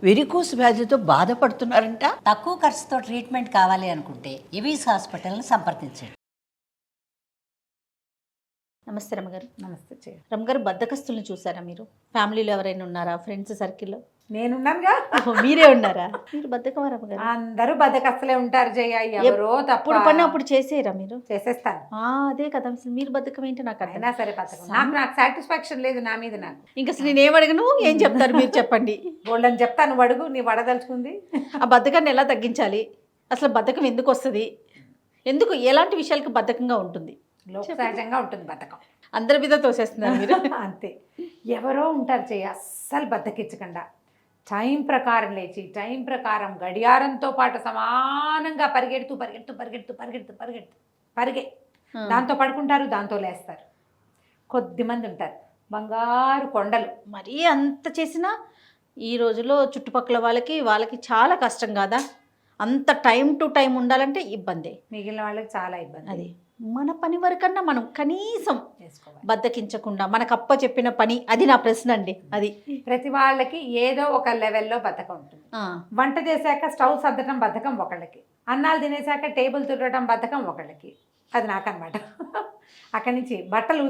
Varicose వ్యాధితో బాధపడుతున్నారంట. తక్కువ ఖర్చుతో ట్రీట్మెంట్ కావాలి అనుకుంటే ఎవిస్ హాస్పిటల్ని సంప్రదించండి. నమస్తే రమ్మగారు. నమస్తే చెయ్యి. రమ్మగారు, బద్దకస్తుల్ని చూసారా మీరు? ఫ్యామిలీలో ఎవరైనా ఉన్నారా? ఫ్రెండ్స్ సర్కిల్లో? నేనున్నానుగా. మీరే ఉన్నారా? మీరు బద్దకమా రమ్మగారు? అందరూ బద్దకస్తులే ఉంటారు జయ, ఎవరో అప్పుడు పని అప్పుడు చేసేయరా మీరు? చేసేస్తాను. అదే కదా, అసలు మీరు బద్దకం ఏంటి నాకు అర్థం. అయినా సరే బద్దకం నాకు సాటిస్ఫాక్షన్ లేదు నా మీద. నాకు ఇంకా అసలు నేను ఏం అడగను, ఏం చెప్తారు మీరు చెప్పండి. బోల్డని చెప్తాను, నువ్వు అడుగు. నీ వడదలుచుకుంది ఆ బద్దకాన్ని ఎలా తగ్గించాలి? అసలు బద్దకం ఎందుకు వస్తుంది? ఎందుకు ఎలాంటి విషయాలకు బద్దకంగా ఉంటుంది? లోక సహజంగా ఉంటుంది బద్ధకం. అందరి మీద తోసేస్తున్నారు మీరు. అంతే. ఎవరో ఉంటారు చెయ్యి, అస్సలు బద్దకిచ్చకుండా టైం ప్రకారం లేచి టైం ప్రకారం గడియారంతో పాటు సమానంగా పరిగే దాంతో పడుకుంటారు, దాంతో లేస్తారు. కొద్దిమంది ఉంటారు బంగారు కొండలు. మరీ అంత చేసినా ఈ రోజుల్లో చుట్టుపక్కల వాళ్ళకి చాలా కష్టం కాదా? అంత టైం టు టైం ఉండాలంటే ఇబ్బంది. మిగిలిన వాళ్ళకి చాలా ఇబ్బంది. అది మన పని వరకన్నా మనం కనీసం చేసుకోవాలి. బద్దకించకుండా మనకు అప్ప చెప్పిన పని, అది నా ప్రశ్న అండి. అది ప్రతి వాళ్ళకి ఏదో ఒక లెవెల్లో బద్ధకం ఉంటుంది. వంట చేశాక స్టవ్ సర్దటం బద్ధకం ఒకళ్ళకి, అన్నాలు తినేశాక టేబుల్ తుడటం బద్ధకం ఒకళ్ళకి. అది నాకన్నమాట. అక్కడి నుంచి బట్టలు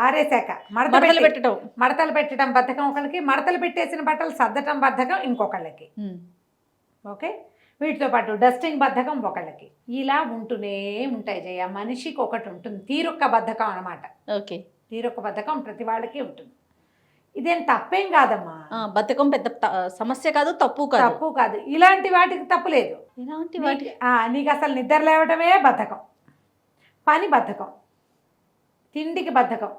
ఆరేశాక మడతలు పెట్టడం బద్ధకం ఒకళ్ళకి, మడతలు పెట్టేసిన బట్టలు సర్దటం బద్ధకం ఇంకొకళ్ళకి. ఓకే, వీటితో పాటు డస్టింగ్ బద్ధకం ఒకళ్ళకి. ఇలా ఉంటూనే ఉంటాయి జయ. మనిషికి ఒకటి ఉంటుంది, తీరొక్క బద్ధకం అనమాట. ఓకే, తీరొక్క బద్ధకం ప్రతి వాళ్ళకి ఉంటుంది. ఇదేం తప్పేం కాదమ్మా. బద్ధకం పెద్ద సమస్య కాదు, తప్పు కాదు. ఇలాంటి వాటికి తప్పు లేదు. ఇలాంటి వాటి నీకు అసలు నిద్ర లేవటమే బద్ధకం, పని బద్ధకం, తిండికి బద్ధకం,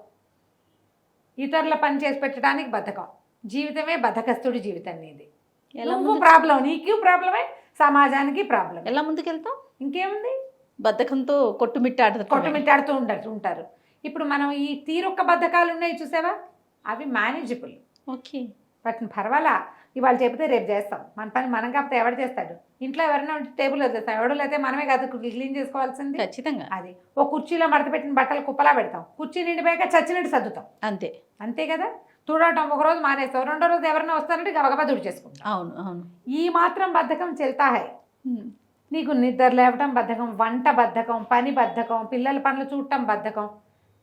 ఇతరుల పని చేసి పెట్టడానికి బద్ధకం. జీవితమే బద్ధకస్తుడి జీవితం నీది. నువ్వు ప్రాబ్లం, నీకు ప్రాబ్లమే, సమాజానికి ప్రాబ్లం. ఎలా ముందుకెళ్తాం? ఇంకేముంది, బద్ధకంతో కొట్టుమిట్టాడుతూ ఉంటారు. ఇప్పుడు మనం ఈ తీరొక్క బద్ధకాలు ఉన్నాయి చూసావా, అవి మేనేజబుల్. ఓకే, వాటిని పర్వాలా, ఇవాళ చెబితే రేపు చేస్తాం. మన పని మనం కాకపోతే ఎవరు చేస్తాడు? ఇంట్లో ఎవరైనా ఉంటే టేబుల్ వదిలేస్తాం, ఎవడో లేకపోతే మనమే కాదు క్లీన్ చేసుకోవాల్సింది. ఖచ్చితంగా. అది ఓ కుర్చీలో మడత పెట్టిన బట్టలు కుప్పలా పెడతాం, కుర్చీ నిండిపోయాక చచ్చినట్టు సర్దుతాం. అంతే కదా. తుడవటం ఒకరోజు మానేస్తాం, రెండో రోజు ఎవరైనా వస్తారంటే గబగబా తుడి చేసుకుంటాం. అవును. ఈ మాత్రం బద్ధకం చెల్తా హై. నీకు నిద్ర లేవటం బద్ధకం, వంట బద్ధకం, పని బద్ధకం, పిల్లల పనులు చూడటం బద్ధకం,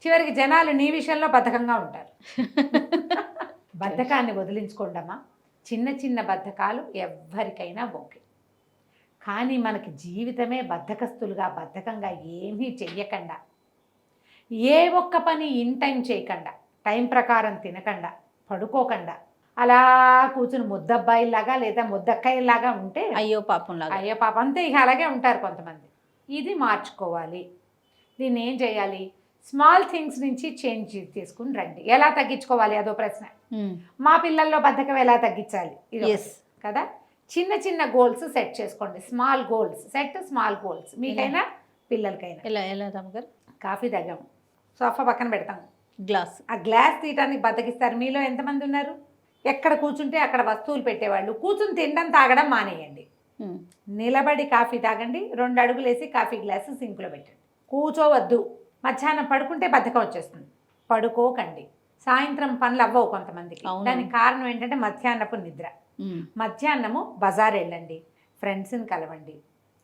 చివరికి జనాలు నీ విషయంలో బద్ధకంగా ఉంటారు. బద్ధకాన్ని వదిలించుకోండమ్మా. చిన్న చిన్న బద్ధకాలు ఎవరికైనా ఓకే, కానీ మనకి జీవితమే బద్ధకస్తులుగా బద్ధకంగా ఏమీ చెయ్యకుండా, ఏ ఒక్క పని ఇన్ టైం చేయకుండా, టైం ప్రకారం తినకుండా, పడుకోకుండా, అలా కూర్చుని ముద్దబ్బాయిలాగా లేదా ముద్దక్కాయలాగా ఉంటే అయ్యో పాపం అంతే. ఇక అలాగే ఉంటారు కొంతమంది. ఇది మార్చుకోవాలి. దీన్ని ఏం చేయాలి? స్మాల్ థింగ్స్ నుంచి చేంజ్ తీసుకుని రండి. ఎలా తగ్గించుకోవాలి అదో ప్రశ్న. మా పిల్లల్లో బద్ధకం ఎలా తగ్గించాలి కదా. చిన్న చిన్న గోల్స్ సెట్ చేసుకోండి. స్మాల్ గోల్స్ మీకైనా పిల్లలకైనా. ఎలా రమ్మగారు? కాఫీ తాగాం, సోఫా పక్కన పెడతాం, ఆ గ్లాస్ తీయటానికి బద్దకిస్తారు. మీలో ఎంతమంది ఉన్నారు? ఎక్కడ కూర్చుంటే అక్కడ వస్తువులు పెట్టేవాళ్ళు. కూర్చుని తినడం తాగడం మానేయండి. నిలబడి కాఫీ తాగండి. 2 అడుగులు వేసి కాఫీ గ్లాసు సింక్లో పెట్టండి. కూర్చోవద్దు. మధ్యాహ్నం పడుకుంటే బద్ధకం వచ్చేస్తుంది, పడుకోకండి. సాయంత్రం పనులు అవ్వవు కొంతమందికి. దానికి కారణం ఏంటంటే మధ్యాహ్నపు నిద్ర. మధ్యాహ్నము బజార్ వెళ్ళండి, ఫ్రెండ్స్ని కలవండి,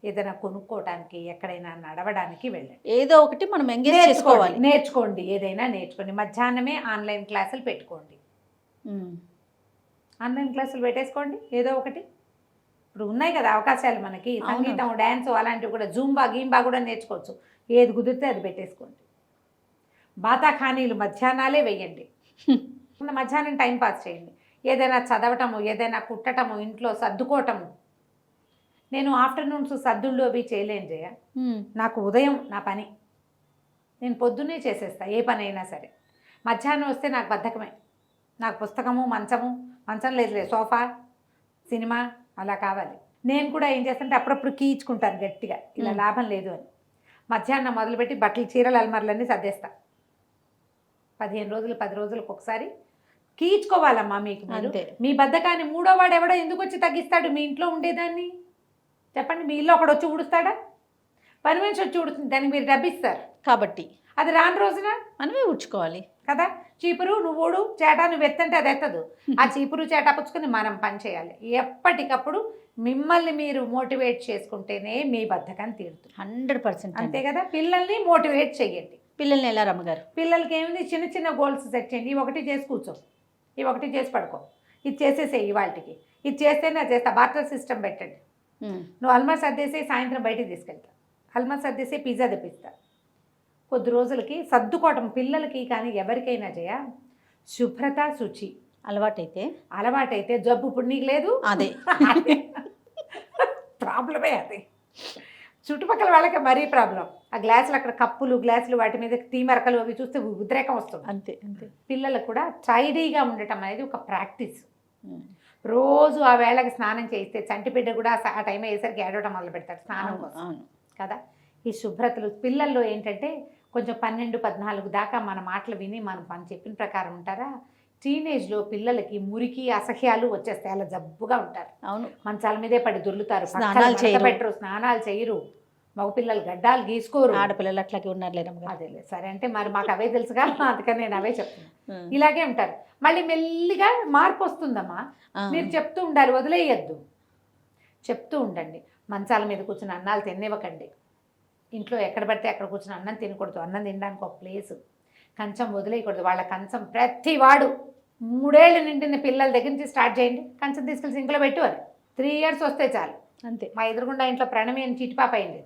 ఏదైనా కొనుక్కోవడానికి, ఎక్కడైనా నడవడానికి వెళ్ళండి. ఏదో ఒకటి మనం ఎంగేజ్ చేసుకోవాలి, నేర్చుకోండి. ఏదైనా నేర్చుకోండి. మధ్యాహ్నమే ఆన్లైన్ క్లాసులు పెట్టుకోండి. ఆన్లైన్ క్లాసులు పెట్టేసుకోండి ఏదో ఒకటి. ఇప్పుడు ఉన్నాయి కదా అవకాశాలు మనకి, సంగీతం, డ్యాన్స్ అలాంటివి కూడా, జూంబా గీంబా కూడా నేర్చుకోవచ్చు. ఏది కుదిరితే అది పెట్టేసుకోండి. బాతాఖానీలు మధ్యాహ్నాలే వేయండి. మధ్యాహ్నం టైం పాస్ చేయండి. ఏదైనా చదవటము, ఏదైనా కుట్టటము, ఇంట్లో సర్దుకోవటము. నేను ఆఫ్టర్నూన్స్ సర్దుళ్ళు అవి చేయలేను జయ. నాకు ఉదయం నా పని నేను పొద్దున్నే చేసేస్తా, ఏ పని అయినా సరే. మధ్యాహ్నం వస్తే నాకు బద్ధకమే. నాకు పుస్తకము, మంచం లేదు, సోఫా, సినిమా అలా కావాలి. నేను కూడా ఏం చేస్తానంటే అప్పుడప్పుడు కీచుకుంటాను గట్టిగా, ఇలా లాభం లేదు అని. మధ్యాహ్నం మొదలుపెట్టి బట్టలు, చీరలు, అల్మర్లన్నీ సర్దేస్తా. 15 రోజులు 10 రోజులకు ఒకసారి కీచుకోవాలమ్మా. మీకు మీ బద్ధకాన్ని మూడో వాడు ఎవడో ఎందుకు వచ్చి తగ్గిస్తాడు? మీ ఇంట్లో ఉండేదాన్ని చెప్పండి. మీ ఇల్లు ఒకడు వచ్చి ఊడుస్తాడా? పని మనిషి వచ్చి ఊడుతుంది, దానికి మీరు డబ్బిస్తారు. కాబట్టి అది రాని రోజున మనమే ఊడ్చుకోవాలి కదా. చీపురు నువ్వు ఊడు, చేట నువ్వు ఎత్తంటే అది ఎత్తదు. ఆ చీపురు చేట పుచ్చుకొని మనం పని చేయాలి. ఎప్పటికప్పుడు మిమ్మల్ని మీరు మోటివేట్ చేసుకుంటేనే మీ బద్ధకం తీరుతుంది. 100% అంతే కదా. పిల్లల్ని మోటివేట్ చెయ్యండి. పిల్లల్ని ఎలా రమ్మగారు? పిల్లలకి ఏముంది, చిన్న చిన్న గోల్స్ సెట్ చేయండి. ఇవి ఒకటి చేసి కూర్చో, ఇవి ఒకటి చేసి పడుకో, ఇది చేసేసేయి ఇవాళకి, ఇది చేస్తేనే అది చేస్తా. బార్టర్ సిస్టమ్ పెట్టండి. నువ్వు అల్మార్ సర్దేసి సాయంత్రం బయటికి తీసుకెళ్తా, అల్మార్ సర్దేసి పిజ్జా తెప్పిస్తా. కొద్ది రోజులకి సర్దుకోవటం పిల్లలకి కానీ ఎవరికైనా చేయ శుభ్రత శుచి అలవాటైతే జబ్బు ఇప్పుడు నీకు లేదు. అదే ప్రాబ్లమే అది. చుట్టుపక్కల వాళ్ళకి మరీ ప్రాబ్లం. ఆ గ్లాసులు అక్కడ కప్పులు గ్లాసులు వాటి మీద తీమరకలు అవి చూస్తే ఉద్రేకం వస్తుంది. అంతే అంతే. పిల్లలకు కూడా టైడీగా ఉండటం అనేది ఒక ప్రాక్టీస్. రోజు ఆ వేళకి స్నానం చేయిస్తే చంటిబిడ్డ కూడా ఆ టైం అయ్యేసరికి ఏడవటం మొదలు పెడతాడు స్నానం కోసం కదా. ఈ శుభ్రతలు పిల్లల్లో ఏంటంటే కొంచెం 12-14 దాకా మన మాటలు విని మనం చెప్పిన ప్రకారం ఉంటారా. టీనేజ్లో పిల్లలకి మురికి అసహ్యాలు వచ్చేస్తాయి, అలా జబ్బుగా ఉంటారు. అవును. మంచాల మీదే పడి దొర్లుతారు, పెట్టరు, స్నానాలు చేయరు, మగపిల్లలు గడ్డాలు గీసుకోరు, ఆడపిల్లలు అట్లాగే ఉన్నారు. అదేలే సరే అంటే మరి మాకు అవే తెలుసుగా, అందుకని నేను అవే చెప్తున్నాను. ఇలాగే ఉంటారు. మళ్ళీ మెల్లిగా మార్పు వస్తుందమ్మా. మీరు చెప్తూ ఉండాలి, వదిలేయద్దు, చెప్తూ ఉండండి. మంచాల మీద కూర్చుని అన్నాలు తినివ్వకండి. ఇంట్లో ఎక్కడ పడితే అక్కడ కూర్చుని అన్నం తినకూడదు. అన్నం తినడానికి ఒక ప్లేసు, కంచం వదిలేయకూడదు. వాళ్ళ కంచం ప్రతి వాడు 3 ఏళ్ళు నిండిన పిల్లల దగ్గర నుంచి స్టార్ట్ చేయండి. కంచం తీసుకెళ్ళి సింకులో పెట్టు అని 3 years వస్తే చాలు. అంతే. మా ఎదురుగుండా ఇంట్లో ప్రణమి అని చిటిపాప అయింది.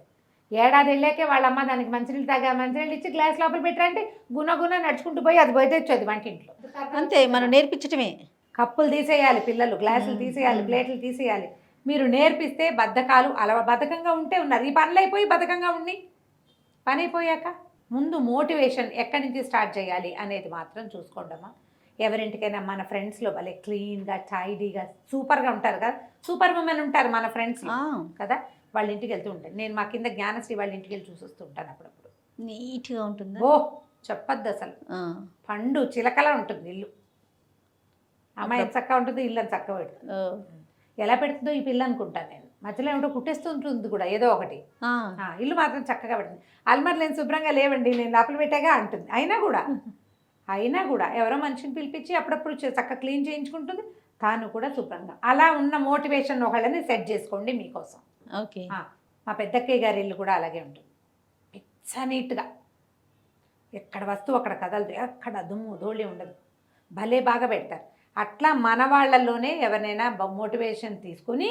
7 ఏడాది వెళ్ళాకే వాళ్ళ అమ్మ దానికి మంచినీళ్ళు ఇచ్చి గ్లాస్ లోపల పెట్టారంటే గుణ నడుచుకుంటూ పోయి అది పోయి తెచ్చేది వంటింట్లో. అంతే, మనం నేర్పించటమే. కప్పులు తీసేయాలి పిల్లలు, గ్లాసులు తీసేయాలి, ప్లేట్లు తీసేయాలి. మీరు నేర్పిస్తే బద్ధకాలు బద్ధకంగా ఉంటే ఉన్నారు. ఈ పనులు అయిపోయి బద్ధకంగా ఉండి పని అయిపోయాక ముందు మోటివేషన్ ఎక్కడి నుంచి స్టార్ట్ చేయాలి అనేది మాత్రం చూసుకోండమ్మా. ఎవరింటికైనా మన ఫ్రెండ్స్లో భలే క్లీన్గా టైడీగా సూపర్గా ఉంటారు కదా, సూపర్ ఉమెన్ ఉంటారు మన ఫ్రెండ్స్ కదా. వాళ్ళ ఇంటికి వెళ్తూ ఉంటాను నేను. మా కింద జ్ఞానశ్రీ వాళ్ళ ఇంటికి వెళ్ళి చూసొస్తూ ఉంటాను అప్పుడప్పుడు. నీట్గా ఉంటుంది. ఓ చెప్పద్దు అసలు, పండు చిలకలా ఉంటుంది ఇల్లు. అమ్మాయి ఎంత చక్కగా ఉంటుంది, ఇల్లు అంత చక్కగా పెడుతుంది. ఎలా పెడుతుందో ఈ పిల్ల అనుకుంటాను నేను. మధ్యలో ఏమిటో కుట్టేస్తూ ఉంటుంది కూడా ఏదో ఒకటి. ఇల్లు మాత్రం చక్కగా పెడుతుంది. అల్మార్ నేను శుభ్రంగా లేవండి, నేను లోపల పెట్టాగా అంటుంది. అయినా కూడా ఎవరో మనిషిని పిలిపించి అప్పుడప్పుడు చక్కగా క్లీన్ చేయించుకుంటుంది, తాను కూడా శుభ్రంగా. అలా ఉన్న మోటివేషన్ ఒకళ్ళని సెట్ చేసుకోండి మీకోసం. ఓకే. మా పెద్దక్కయ్య గారి ఇల్లు కూడా అలాగే ఉంటుంది, పిచ్చ నీట్గా. ఎక్కడ వస్తువు అక్కడ కదలదు, ఎక్కడ దుమ్ము ధూళి ఉండదు, భలే బాగా పెడతారు. అట్లా మన వాళ్ళల్లోనే ఎవరినైనా మోటివేషన్ తీసుకుని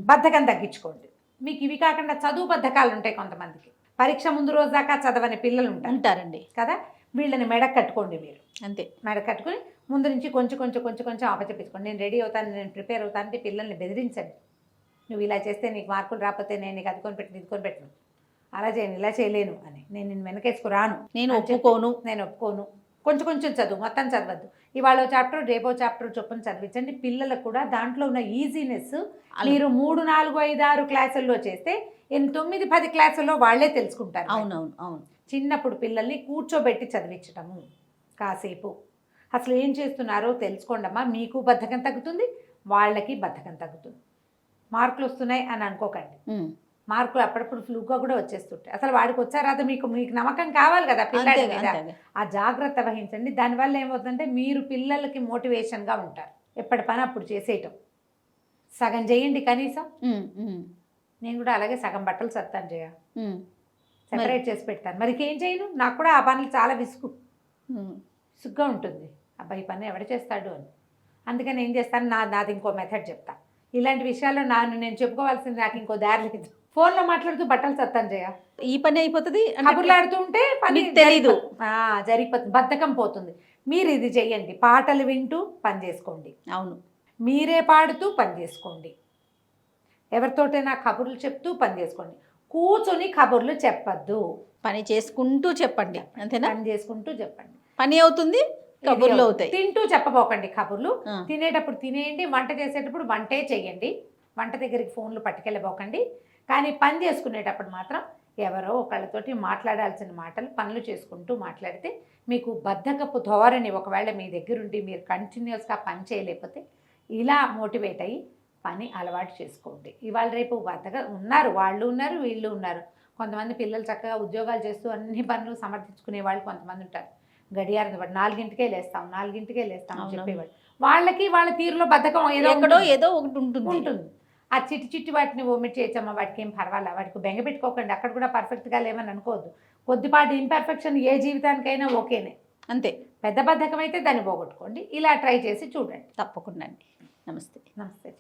బద్ధకం తగ్గించుకోండి. మీకు ఇవి కాకుండా చదువు బద్ధకాలు ఉంటాయి కొంతమందికి. పరీక్ష ముందు రోజు దాకా చదవని పిల్లలు ఉంటారండి కదా. వీళ్ళని మెడకు కట్టుకోండి మీరు. అంతే, మెడకు కట్టుకుని ముందు నుంచి కొంచెం ఆపచెప్పించుకోండి. నేను రెడీ అవుతాను, నేను ప్రిపేర్ అవుతాను అంటే పిల్లల్ని బెదిరించండి. నువ్వు ఇలా చేస్తే నీకు మార్కులు రాకపోతే నేను నీకు అది కొనిపెట్టను, పెట్టను, అలా చేయను, ఇలా చేయలేను అని నేను వెనకేసుకురాను, నేను ఒప్పుకోను. కొంచెం చదువు, మొత్తం చదవద్దు. ఇవాళ చాప్టర్ రేపో చాప్టర్ చొప్పున చదివించండి. పిల్లలకు కూడా దాంట్లో ఉన్న ఈజీనెస్ మీరు 3, 4, 5, 6 క్లాసుల్లో చేస్తే 9-10 క్లాసుల్లో వాళ్ళే తెలుసుకుంటారు. అవును. చిన్నప్పుడు పిల్లల్ని కూర్చోబెట్టి చదివించటము కాసేపు, అసలు ఏం చేస్తున్నారో తెలుసుకోండమ్మా. మీకు బద్ధకం తగ్గుతుంది, వాళ్ళకి బద్ధకం తగ్గుతుంది. మార్కులు వస్తున్నాయి అని అనుకోకండి. మార్కులు అప్పుడప్పుడు ఫ్లూగా కూడా వచ్చేస్తుంటాయి. అసలు వాడికి వచ్చారా మీకు నమ్మకం కావాలి కదా పిల్లడి మీద. ఆ జాగ్రత్త వహించండి. దానివల్ల ఏమవుతుందంటే మీరు పిల్లలకి మోటివేషన్గా ఉంటారు. ఎప్పటి పని అప్పుడు చేసేయటం. సగం చేయండి కనీసం. నేను కూడా అలాగే సగం బట్టలు సత్తాను చేయ, సెపరేట్ చేసి పెడతాను. మరి ఇంకేం చేయను, నాకు కూడా ఆ పనులు చాలా విసుగ్గా ఉంటుంది. అబ్బాయి పని ఎవడ చేస్తాడు అని. అందుకని ఏం చేస్తాను, నాది ఇంకో మెథడ్ చెప్తా. ఇలాంటి విషయాల్లో నేను చెప్పుకోవాల్సింది నాకు ఇంకో దారి లేదు. ఫోన్లో మాట్లాడుతూ బట్టలు సత్తాను చేయ, ఈ పని అయిపోతుంది. కబుర్లాడుతూ ఉంటే పని తెలీదు, జరిగిపోతుంది, బద్ధకం పోతుంది. మీరు ఇది చెయ్యండి, పాటలు వింటూ పని చేసుకోండి. అవును, మీరే పాడుతూ పని చేసుకోండి. ఎవరితోటైనా కబుర్లు చెప్తూ పని చేసుకోండి. కూర్చొని కబుర్లు చెప్పద్దు, పని చేసుకుంటూ చెప్పండి. అంతేనా? పని చేసుకుంటూ చెప్పండి, పని అవుతుంది, కబుర్లు అవుతాయి. తింటూ చెప్పబోకండి కబుర్లు. తినేటప్పుడు తినేయండి, వంట చేసేటప్పుడు వంటే చెయ్యండి. వంట దగ్గరికి ఫోన్లు పట్టుకెళ్ళబోకండి. కానీ పని చేసుకునేటప్పుడు మాత్రం ఎవరో ఒకళ్ళతోటి మాట్లాడాల్సిన మాటలు పనులు చేసుకుంటూ మాట్లాడితే మీకు బద్ధకపు ధోరణి ఒకవేళ మీ దగ్గరుండి మీరు కంటిన్యూస్గా పని చేయలేకపోతే ఇలా మోటివేట్ అయ్యి పని అలవాటు చేసుకోండి. ఇవాళ రేపు బద్ధగా ఉన్నారు, వాళ్ళు ఉన్నారు, వీళ్ళు ఉన్నారు. కొంతమంది పిల్లలు చక్కగా ఉద్యోగాలు చేస్తూ అన్ని పనులు సమర్థించుకునే వాళ్ళు కొంతమంది ఉంటారు. గడియారం బట్టి 4ంటికే లేస్తాం అని చెప్పేవాడు. వాళ్ళకి వాళ్ళ తీరులో బద్ధకం ఎక్కడో ఏదో ఒకటి ఉంటుంది. ఆ చిట్టి వాటిని ఓమిట్ చేయొచ్చమ్మా, వాటికి ఏం పర్వాలేదు, వాటికి బెంగ పెట్టుకోకండి, అక్కడ కూడా పర్ఫెక్ట్గా లేవని అనుకోవద్దు. కొద్దిపాటి ఇంపర్ఫెక్షన్ ఏ జీవితానికైనా ఓకేనే, అంతే. పెద్ద బద్ధకం అయితే దాన్ని పోగొట్టుకోండి. ఇలా ట్రై చేసి చూడండి. తప్పకుండా అండి. నమస్తే. నమస్తే.